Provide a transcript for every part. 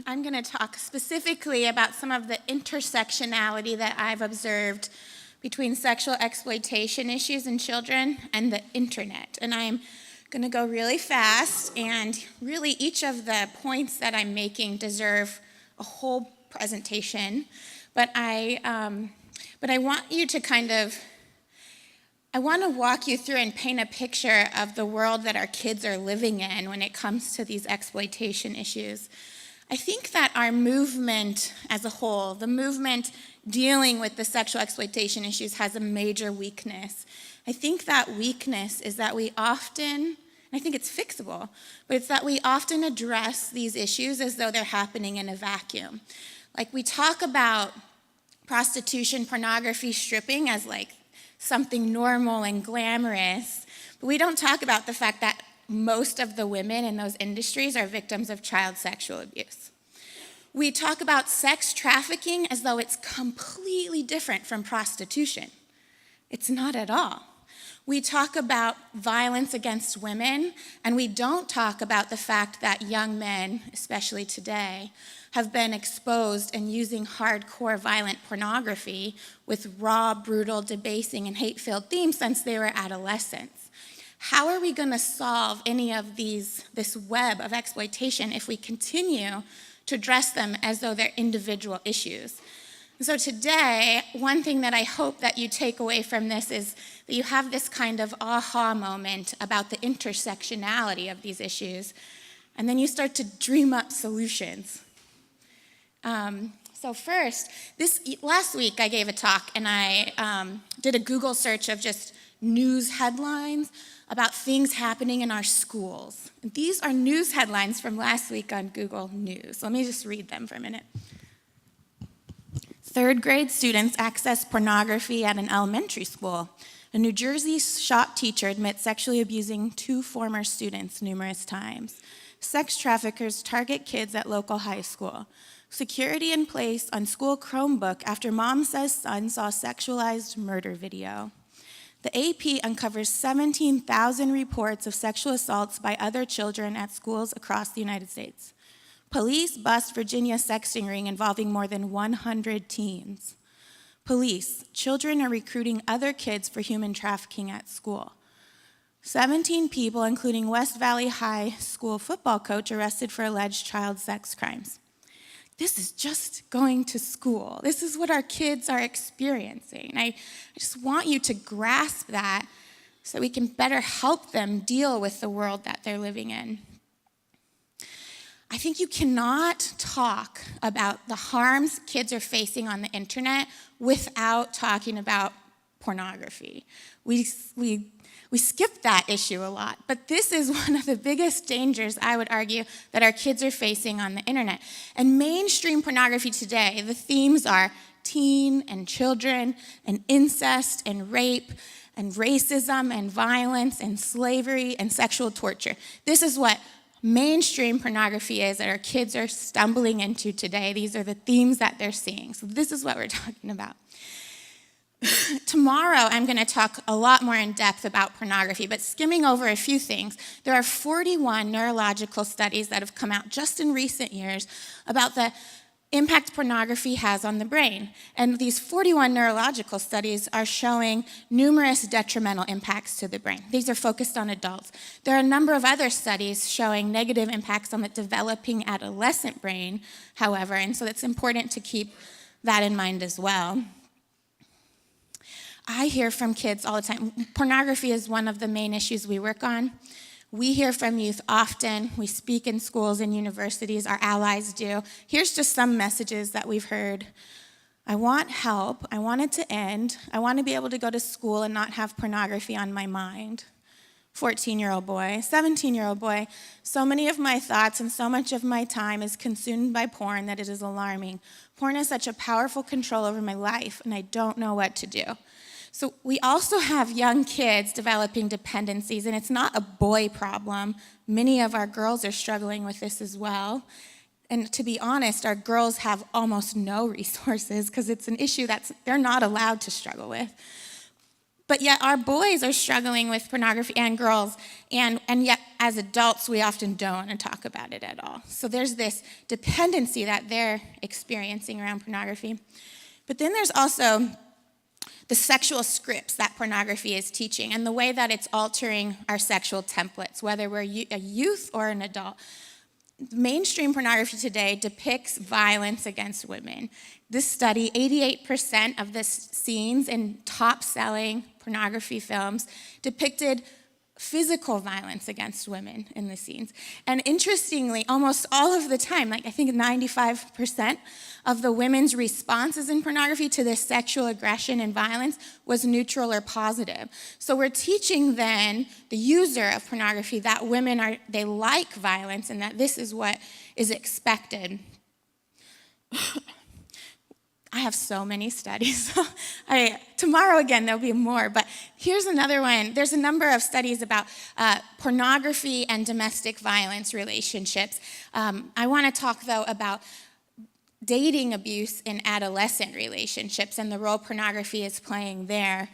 I'm going to talk specifically about some of the intersectionality that I've observed between sexual exploitation issues in children and the internet. And I'm going to go really fast, and really each of the points that I'm making deserve a whole presentation. But I want you to I want to walk you through and paint a picture of the world that our kids are living in when it comes to these exploitation issues. I think that our movement as a whole, the movement dealing with the sexual exploitation issues, has a major weakness. I think that weakness is that we often, and I think it's fixable, but it's that we often address these issues as though they're happening in a vacuum. Like, we talk about prostitution, pornography, stripping as like something normal and glamorous, but we don't talk about the fact that most of the women in those industries are victims of child sexual abuse. We talk about sex trafficking as though it's completely different from prostitution. It's not at all. We talk about violence against women, and we don't talk about the fact that young men, especially today, have been exposed and using hardcore violent pornography with raw, brutal, debasing, and hate-filled themes since they were adolescents. How are we going to solve any of this web of exploitation if we continue to address them as though they're individual issues? And so today, one thing that I hope that you take away from this is that you have this kind of aha moment about the intersectionality of these issues, and then you start to dream up solutions. So first, last week I gave a talk, and I did a Google search of just news headlines about things happening in our schools. And these are news headlines from last week on Google News. Let me just read them for a minute. 3rd grade students access pornography at an elementary school. A New Jersey shop teacher admits sexually abusing 2 former students numerous times. Sex traffickers target kids at local high school. Security in place on school Chromebook after mom says son saw sexualized murder video. The AP uncovers 17,000 reports of sexual assaults by other children at schools across the United States. Police bust Virginia sexting ring involving more than 100 teens. Police, children are recruiting other kids for human trafficking at school. 17 people, including West Valley High School football coach, arrested for alleged child sex crimes. This is just going to school. This is what our kids are experiencing. I just want you to grasp that so we can better help them deal with the world that they're living in. I think you cannot talk about the harms kids are facing on the internet without talking about pornography. We skip that issue a lot, but this is one of the biggest dangers, I would argue, that our kids are facing on the internet. And mainstream pornography today, the themes are teen and children and incest and rape and racism and violence and slavery and sexual torture. This is what mainstream pornography is that our kids are stumbling into today. These are the themes that they're seeing. So this is what we're talking about. Tomorrow, I'm going to talk a lot more in depth about pornography, but skimming over a few things, there are 41 neurological studies that have come out just in recent years about the impact pornography has on the brain. And these 41 neurological studies are showing numerous detrimental impacts to the brain. These are focused on adults. There are a number of other studies showing negative impacts on the developing adolescent brain, however, and so it's important to keep that in mind as well. I hear from kids all the time. Pornography is one of the main issues we work on. We hear from youth often. We speak in schools and universities. Our allies do. Here's just some messages that we've heard. I want help. I want it to end. I want to be able to go to school and not have pornography on my mind. 14-year-old boy, 17-year-old boy. So many of my thoughts and so much of my time is consumed by porn that it is alarming. Porn has such a powerful control over my life, and I don't know what to do. So we also have young kids developing dependencies, and it's not a boy problem. Many of our girls are struggling with this as well. And to be honest, our girls have almost no resources because it's an issue that they're not allowed to struggle with. But yet our boys are struggling with pornography, and girls, and yet as adults we often don't want to talk about it at all. So there's this dependency that they're experiencing around pornography. But then there's also the sexual scripts that pornography is teaching and the way that it's altering our sexual templates, whether we're a youth or an adult. Mainstream pornography today depicts violence against women. This study, 88% of the scenes in top-selling pornography films depicted physical violence against women in the scenes. And interestingly, almost all of the time, like I think 95% of the women's responses in pornography to this sexual aggression and violence was neutral or positive. So we're teaching then the user of pornography that women they like violence and that this is what is expected. I have so many studies. Tomorrow again, there'll be more, but here's another one. There's a number of studies about pornography and domestic violence relationships. I want to talk, though, about dating abuse in adolescent relationships and the role pornography is playing there.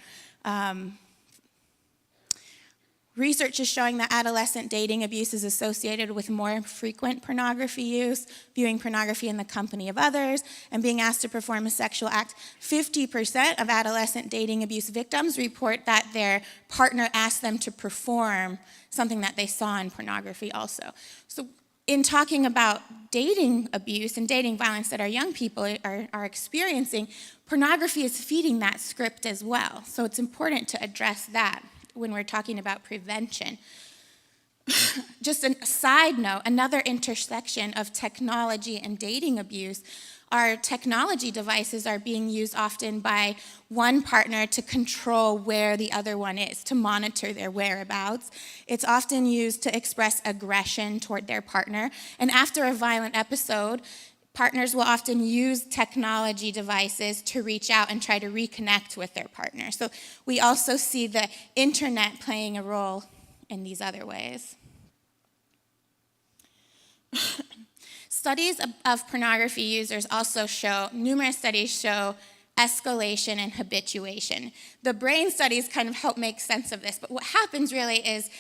Research is showing that adolescent dating abuse is associated with more frequent pornography use, viewing pornography in the company of others, and being asked to perform a sexual act. 50% of adolescent dating abuse victims report that their partner asked them to perform something that they saw in pornography also. So in talking about dating abuse and dating violence that our young people are experiencing, pornography is feeding that script as well. So it's important to address that when we're talking about prevention. Just a side note, another intersection of technology and dating abuse, our technology devices are being used often by one partner to control where the other one is, to monitor their whereabouts. It's often used to express aggression toward their partner. And after a violent episode, partners will often use technology devices to reach out and try to reconnect with their partner. So we also see the internet playing a role in these other ways. Studies of pornography users also numerous studies show escalation and habituation. The brain studies kind of help make sense of this, but what happens really is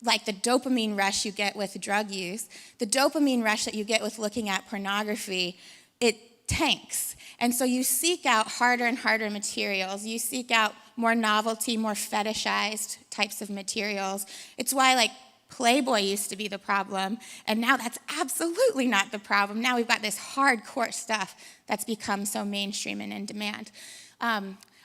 like the dopamine rush you get with drug use, the dopamine rush that you get with looking at pornography, it tanks. And so you seek out harder and harder materials. You seek out more novelty, more fetishized types of materials. It's why like Playboy used to be the problem, and now that's absolutely not the problem. Now we've got this hardcore stuff that's become so mainstream and in demand.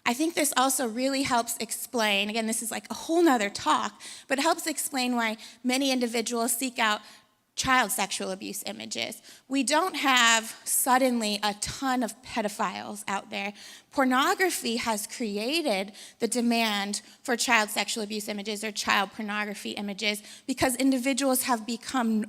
I think this also really helps explain, again, this is like a whole nother talk, but it helps explain why many individuals seek out child sexual abuse images. We don't have suddenly a ton of pedophiles out there. Pornography has created the demand for child sexual abuse images or child pornography images because individuals have become,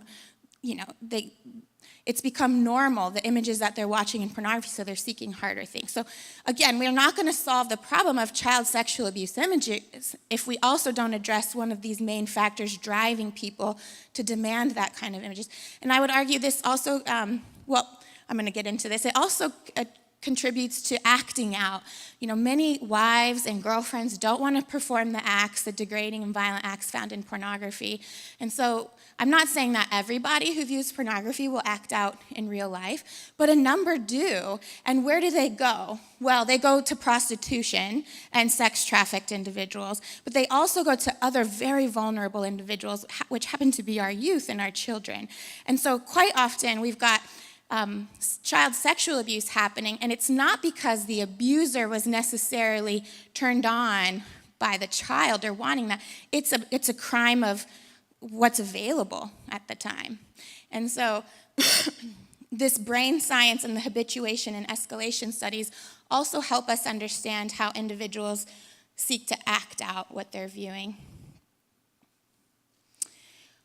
it's become normal, the images that they're watching in pornography, so they're seeking harder things. So again, we're not going to solve the problem of child sexual abuse images if we also don't address one of these main factors driving people to demand that kind of images. And I would argue this also, I'm going to get into this, it also contributes to acting out. Many wives and girlfriends don't want to perform the acts, the degrading and violent acts found in pornography. And so I'm not saying that everybody who views pornography will act out in real life, but a number do. And where do they go? Well, they go to prostitution and sex-trafficked individuals, but they also go to other very vulnerable individuals, which happen to be our youth and our children. And so quite often we've got child sexual abuse happening, and it's not because the abuser was necessarily turned on by the child or wanting that. It's a crime of what's available at the time. And so this brain science and the habituation and escalation studies also help us understand how individuals seek to act out what they're viewing.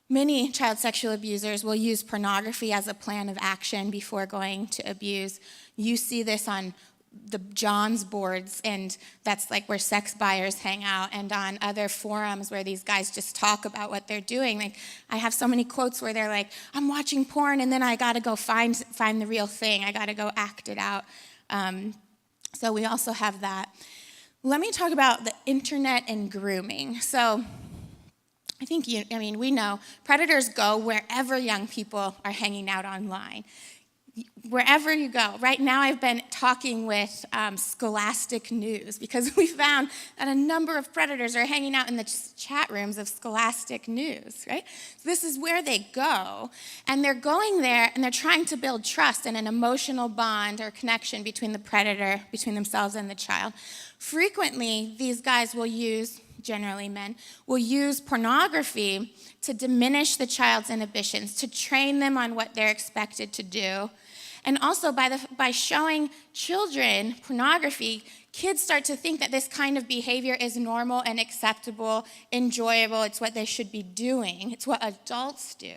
Many child sexual abusers will use pornography as a plan of action before going to abuse. You see this on the John's boards, and that's like where sex buyers hang out, and on other forums where these guys just talk about what they're doing. Like, I have so many quotes where they're like, I'm watching porn, and then I got to go find the real thing. I got to go act it out. So we also have that. let me talk about the internet and grooming. So I think, we know predators go wherever young people are hanging out online. Wherever you go. Right now I've been talking with Scholastic News because we found that a number of predators are hanging out in the chat rooms of Scholastic News, right? So this is where they go, and they're going there and they're trying to build trust and an emotional bond or connection between the predator, between themselves and the child. Frequently, these guys will use, generally men, will use pornography to diminish the child's inhibitions, to train them on what they're expected to do. And also by showing children pornography, kids start to think that this kind of behavior is normal and acceptable, enjoyable. It's what they should be doing. It's what adults do.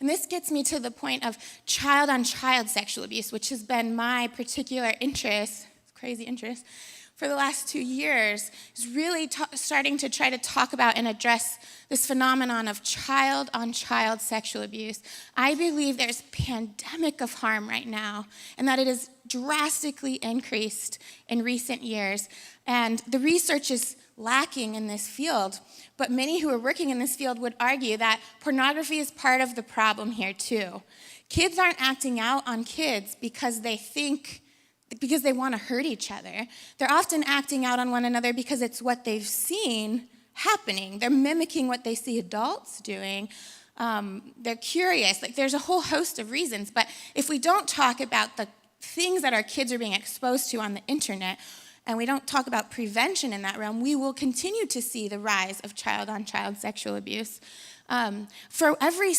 And this gets me to the point of child-on-child sexual abuse, which has been my particular interest, crazy interest, for the last 2 years, is really starting to try to talk about and address this phenomenon of child-on-child sexual abuse. I believe there's a pandemic of harm right now, and that it has drastically increased in recent years. And the research is lacking in this field, but many who are working in this field would argue that pornography is part of the problem here too. Kids aren't acting out on kids because they want to hurt each other. They're often acting out on one another because it's what they've seen happening. They're mimicking what they see adults doing. They're curious. There's a whole host of reasons. But if we don't talk about the things that our kids are being exposed to on the internet, and we don't talk about prevention in that realm, we will continue to see the rise of child-on-child sexual abuse. For every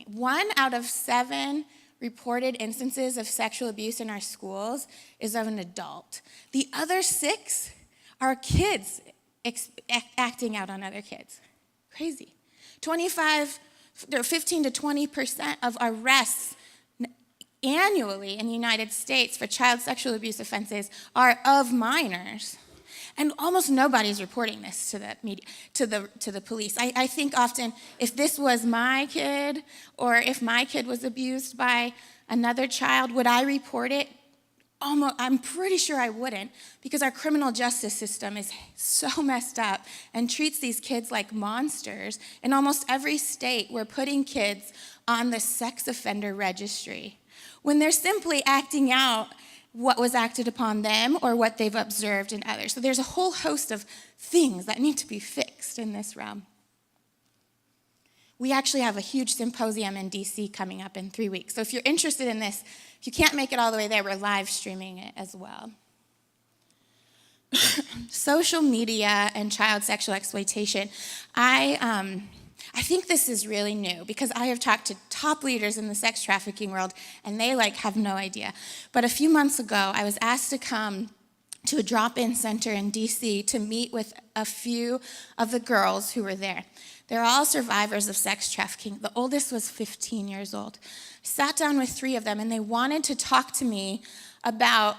1 out of 7 reported instances of sexual abuse in our schools is of an adult. The other 6 are kids acting out on other kids. Crazy. 15 to 20% of arrests annually in the United States for child sexual abuse offenses are of minors. And almost nobody's reporting this to the media, to the police. I think often, if this was my kid, or if my kid was abused by another child, would I report it? I'm pretty sure I wouldn't, because our criminal justice system is so messed up and treats these kids like monsters. In almost every state, we're putting kids on the sex offender registry when they're simply acting out what was acted upon them or what they've observed in others. So there's a whole host of things that need to be fixed in this realm. We actually have a huge symposium in DC coming up in 3 weeks. So if you're interested in this, if you can't make it all the way there, we're live streaming it as well. Social media and child sexual exploitation. I think this is really new because I have talked to top leaders in the sex trafficking world, and they have no idea. But a few months ago, I was asked to come to a drop-in center in DC to meet with a few of the girls who were there. They're all survivors of sex trafficking. The oldest was 15 years old. I sat down with 3 of them, and they wanted to talk to me about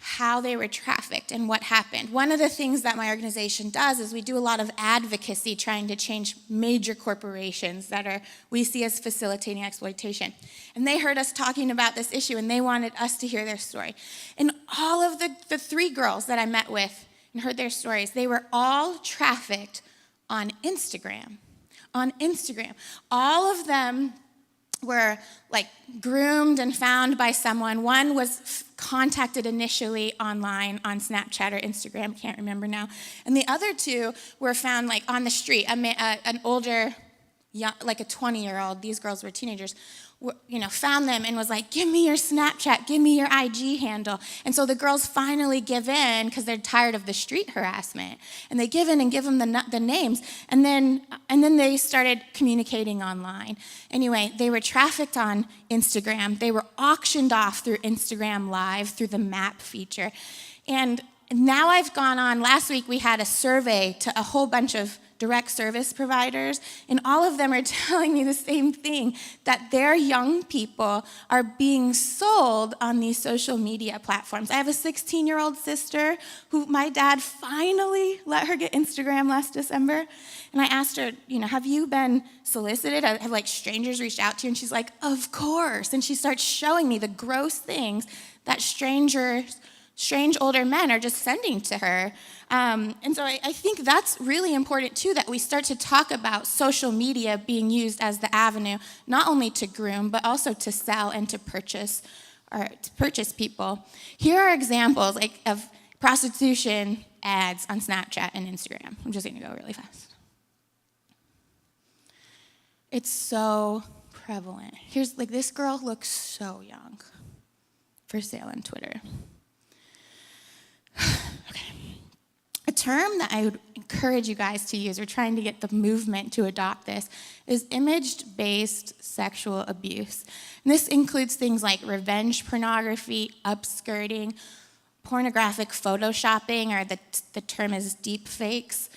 how they were trafficked and what happened. One of the things that my organization does is we do a lot of advocacy trying to change major corporations that we see as facilitating exploitation. And they heard us talking about this issue, and they wanted us to hear their story. And all of the 3 girls that I met with and heard their stories, they were all trafficked on Instagram. On Instagram. All of them were groomed and found by someone. One was contacted initially online on Snapchat or Instagram, can't remember now. And the other 2 were found on the street. An older, young, a 20-year-old, these girls were teenagers, found them and was like, give me your Snapchat, give me your IG handle. And so the girls finally give in because they're tired of the street harassment. And they give in and give them the names. And then they started communicating online. Anyway, they were trafficked on Instagram. They were auctioned off through Instagram Live, through the map feature. And now I've gone on, last week we had a survey to a whole bunch of direct service providers, and all of them are telling me the same thing, that their young people are being sold on these social media platforms. I have a 16-year-old sister who my dad finally let her get Instagram last December, and I asked her, have you been solicited? Have strangers reached out to you? And she's like, of course. And she starts showing me the gross things that strangers strange older men are just sending to her. And so I think that's really important too, that we start to talk about social media being used as the avenue, not only to groom, but also to sell and to purchase people. Here are examples of prostitution ads on Snapchat and Instagram. I'm just gonna go really fast. It's so prevalent. Here's, this girl looks so young. For sale on Twitter. Okay. A term that I would encourage you guys to use, or trying to get the movement to adopt this, is image-based sexual abuse. And this includes things like revenge pornography, upskirting, pornographic photoshopping, or the term is deep fakes,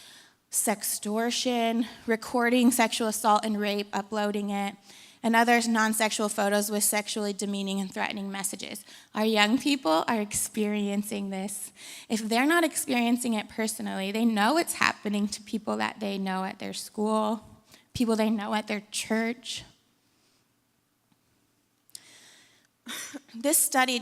sextortion, recording sexual assault and rape, uploading it, and other non-sexual photos with sexually demeaning and threatening messages. Our young people are experiencing this. If they're not experiencing it personally, they know it's happening to people that they know at their school, people they know at their church. This study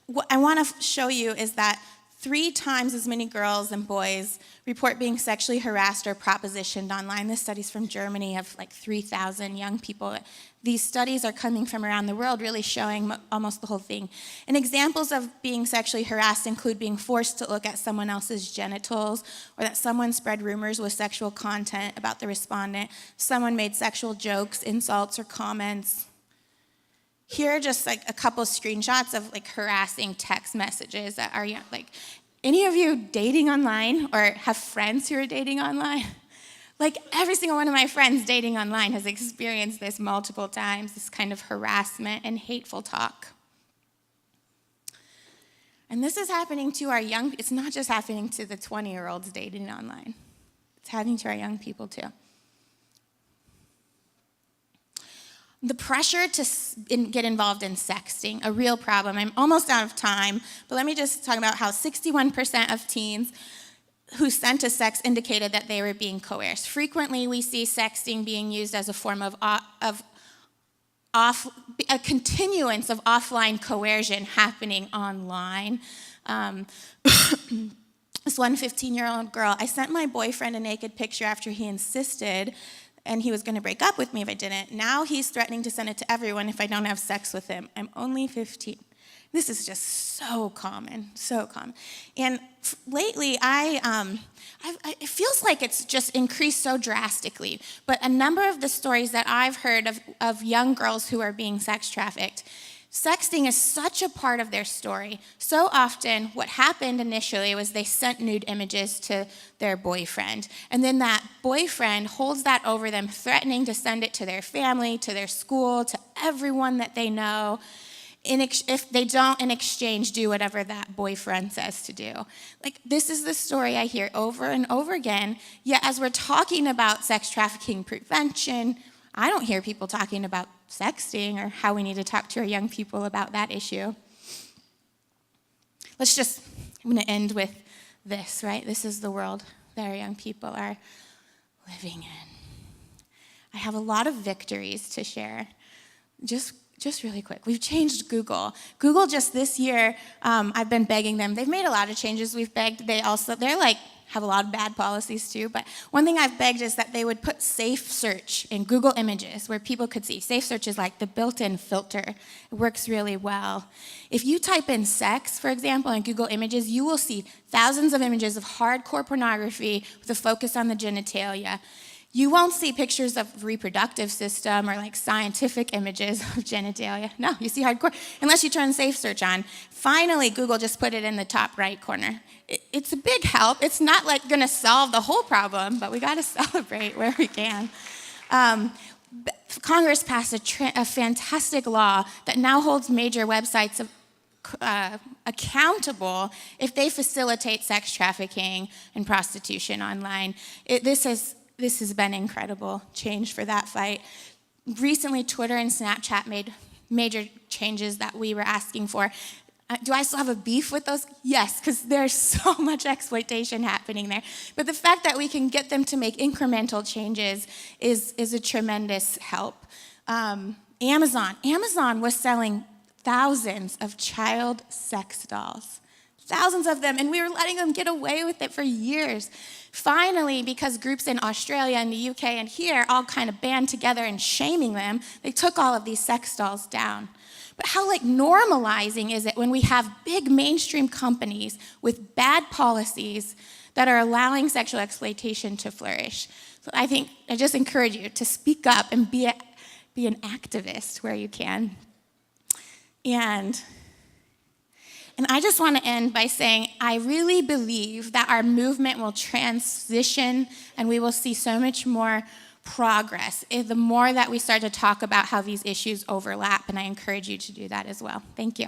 what I want to show you is that 3 times as many girls and boys report being sexually harassed or propositioned online. This study's from Germany of 3,000 young people. These studies are coming from around the world, really showing almost the whole thing. And examples of being sexually harassed include being forced to look at someone else's genitals, or that someone spread rumors with sexual content about the respondent, someone made sexual jokes, insults, or comments. Here are just a couple screenshots of harassing text messages that are any of you dating online or have friends who are dating online? Every single one of my friends dating online has experienced this multiple times, this kind of harassment and hateful talk. And this is happening to our it's not just happening to the 20-year-olds dating online. It's happening to our young people too. The pressure to get involved in sexting, a real problem. I'm almost out of time, but let me just talk about how 61% of teens who sent a sext indicated that they were being coerced. Frequently, we see sexting being used as a form of a continuance of offline coercion happening online. This one 15-year-old girl, I sent my boyfriend a naked picture after he insisted, and he was going to break up with me if I didn't. Now he's threatening to send it to everyone if I don't have sex with him. I'm only 15. This is just so common, so common. And lately, it feels like it's just increased so drastically. But a number of the stories that I've heard of young girls who are being sex trafficked, sexting is such a part of their story. So often, what happened initially was they sent nude images to their boyfriend. And then that boyfriend holds that over them, threatening to send it to their family, to their school, to everyone that they know. If they don't, in exchange, do whatever that boyfriend says to do. This is the story I hear over and over again. Yet, as we're talking about sex trafficking prevention, I don't hear people talking about sexting or how we need to talk to our young people about that issue. I'm going to end with this, right? This is the world that our young people are living in. I have a lot of victories to share. Just really quick, we've changed Google. Google just this year, I've been begging them. They've made a lot of changes. We've begged. They're have a lot of bad policies too. But one thing I've begged is that they would put safe search in Google Images where people could see. Safe search is like the built-in filter. It works really well. If you type in sex, for example, in Google Images, you will see thousands of images of hardcore pornography with a focus on the genitalia. You won't see pictures of reproductive system or scientific images of genitalia. No, you see hardcore, unless you turn safe search on. Finally, Google just put it in the top right corner. It's a big help. It's not going to solve the whole problem, but we got to celebrate where we can. Congress passed a fantastic law that now holds major websites accountable if they facilitate sex trafficking and prostitution online. This has been incredible change for that fight. Recently, Twitter and Snapchat made major changes that we were asking for. Do I still have a beef with those? Yes, because there's so much exploitation happening there. But the fact that we can get them to make incremental changes is a tremendous help. Amazon was selling thousands of child sex dolls. thousands of them, and we were letting them get away with it for years. Finally, because groups in Australia and the UK and here all kind of band together and shaming them, they took all of these sex dolls down. But how normalizing is it when we have big mainstream companies with bad policies that are allowing sexual exploitation to flourish? So I just encourage you to speak up and be an activist where you can. And I just want to end by saying I really believe that our movement will transition and we will see so much more progress the more that we start to talk about how these issues overlap, and I encourage you to do that as well. Thank you.